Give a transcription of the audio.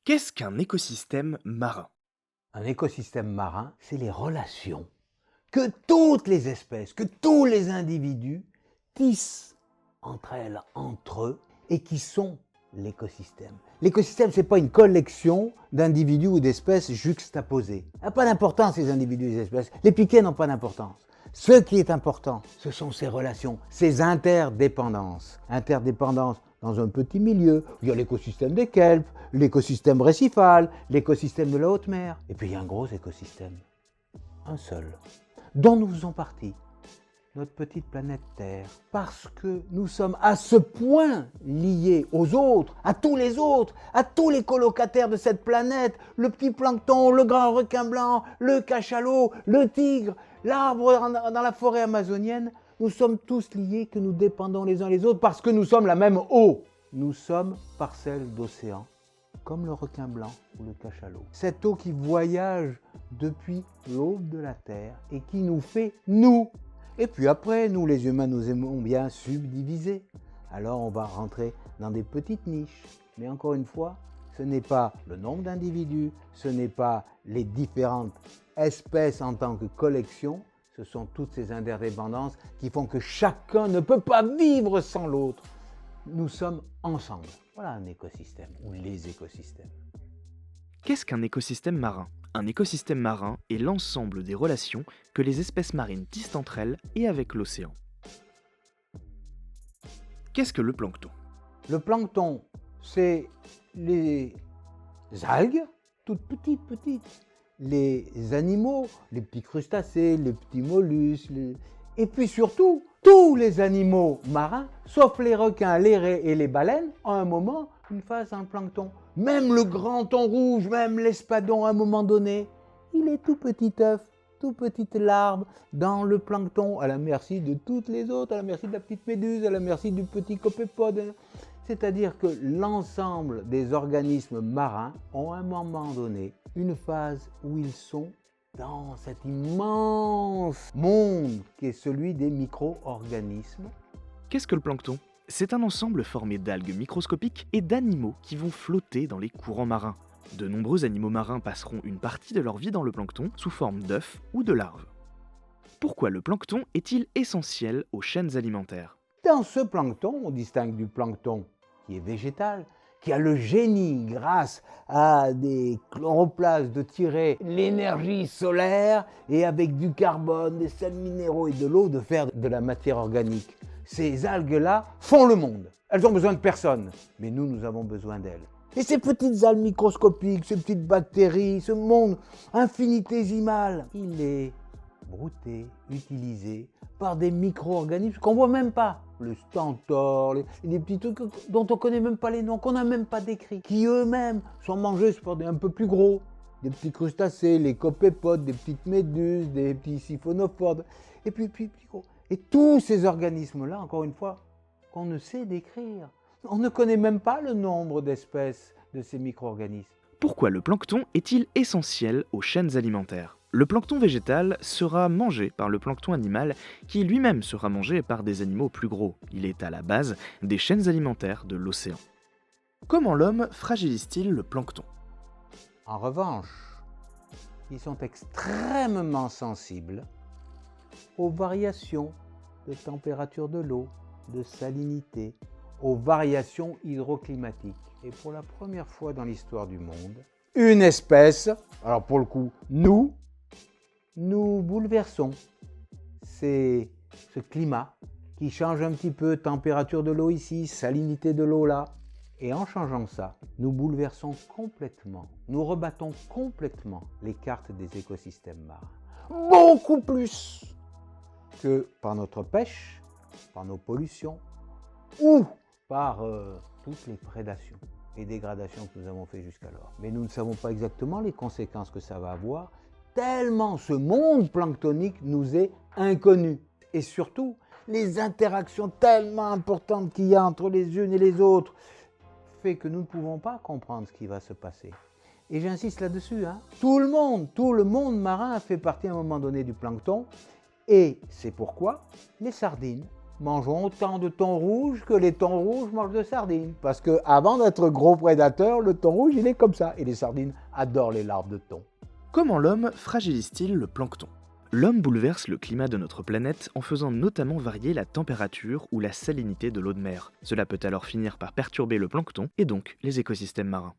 Qu'est-ce qu'un écosystème marin? Un écosystème marin, c'est les relations que toutes les espèces, que tous les individus tissent entre elles, entre eux, et qui sont l'écosystème. L'écosystème, ce n'est pas une collection d'individus ou d'espèces juxtaposées. Ça n'a pas d'importance, ces individus et ces espèces. Les piquets n'ont pas d'importance. Ce qui est important, ce sont ces relations, ces interdépendances. Interdépendances dans un petit milieu, où il y a l'écosystème des kelpes, l'écosystème récifal, l'écosystème de la haute mer. Et puis il y a un gros écosystème, un seul, dont nous faisons partie, notre petite planète Terre. Parce que nous sommes à ce point liés aux autres, à tous les colocataires de cette planète, le petit plancton, le grand requin blanc, le cachalot, le tigre, l'arbre dans la forêt amazonienne. Nous sommes tous liés, que nous dépendons les uns les autres parce que nous sommes la même eau. Nous sommes parcelles d'océan, comme le requin blanc ou le cachalot. Cette eau qui voyage depuis l'aube de la Terre et qui nous fait nous. Et puis après, nous les humains, nous aimons bien subdiviser. Alors on va rentrer dans des petites niches. Mais encore une fois, ce n'est pas le nombre d'individus, ce n'est pas les différentes espèces en tant que collection, ce sont toutes ces interdépendances qui font que chacun ne peut pas vivre sans l'autre. Nous sommes ensemble. Voilà un écosystème, ou les écosystèmes. Qu'est-ce qu'un écosystème marin? Un écosystème marin est l'ensemble des relations que les espèces marines tissent entre elles et avec l'océan. Qu'est-ce que le plancton? Le plancton, c'est les algues, toutes petites. Les animaux, les petits crustacés, les petits mollusques, et puis surtout, tous les animaux marins, sauf les requins, les raies et les baleines, ont à un moment une phase dans le plancton. Même le grand thon rouge, même l'espadon à un moment donné, il est tout petit œuf, tout petite larve dans le plancton, à la merci de toutes les autres, à la merci de la petite méduse, à la merci du petit copépode. C'est-à-dire que l'ensemble des organismes marins ont à un moment donné une phase où ils sont dans cet immense monde qui est celui des micro-organismes. Qu'est-ce que le plancton? C'est un ensemble formé d'algues microscopiques et d'animaux qui vont flotter dans les courants marins. De nombreux animaux marins passeront une partie de leur vie dans le plancton sous forme d'œufs ou de larves. Pourquoi le plancton est-il essentiel aux chaînes alimentaires? Dans ce plancton, on distingue du plancton qui est végétal, qui a le génie, grâce à des chloroplastes, de tirer l'énergie solaire et avec du carbone, des sels minéraux et de l'eau, de faire de la matière organique. Ces algues-là font le monde. Elles ont besoin de personne, mais nous avons besoin d'elles. Et ces petites algues microscopiques, ces petites bactéries, ce monde infinitésimal, il est brouté, utilisé par des micro-organismes qu'on ne voit même pas. Le stentor, les petits trucs dont on ne connaît même pas les noms, qu'on n'a même pas décrits, qui eux-mêmes sont mangés par des un peu plus gros, des petits crustacés, les copépodes, des petites méduses, des petits siphonopodes, et puis gros. Et tous ces organismes-là, encore une fois, qu'on ne sait décrire. On ne connaît même pas le nombre d'espèces de ces micro-organismes. Pourquoi le plancton est-il essentiel aux chaînes alimentaires? Le plancton végétal sera mangé par le plancton animal qui lui-même sera mangé par des animaux plus gros. Il est à la base des chaînes alimentaires de l'océan. Comment l'homme fragilise-t-il le plancton? En revanche, ils sont extrêmement sensibles aux variations de température de l'eau, de salinité, aux variations hydroclimatiques. Et pour la première fois dans l'histoire du monde, une espèce, alors pour le coup, nous bouleversons ce climat qui change un petit peu, température de l'eau ici, salinité de l'eau là. Et en changeant ça, nous bouleversons complètement, nous rebattons complètement les cartes des écosystèmes marins. Beaucoup plus que par notre pêche, par nos pollutions ou par toutes les prédations et dégradations que nous avons fait jusqu'alors. Mais nous ne savons pas exactement les conséquences que ça va avoir, tellement ce monde planctonique nous est inconnu. Et surtout, les interactions tellement importantes qu'il y a entre les unes et les autres, fait que nous ne pouvons pas comprendre ce qui va se passer. Et j'insiste là-dessus, tout le monde marin fait partie à un moment donné du plancton, et c'est pourquoi les sardines mangent autant de thon rouge que les thons rouges mangent de sardines. Parce qu'avant d'être gros prédateur, le thon rouge, il est comme ça, et les sardines adorent les larves de thon. Comment l'homme fragilise-t-il le plancton ? L'homme bouleverse le climat de notre planète en faisant notamment varier la température ou la salinité de l'eau de mer. Cela peut alors finir par perturber le plancton et donc les écosystèmes marins.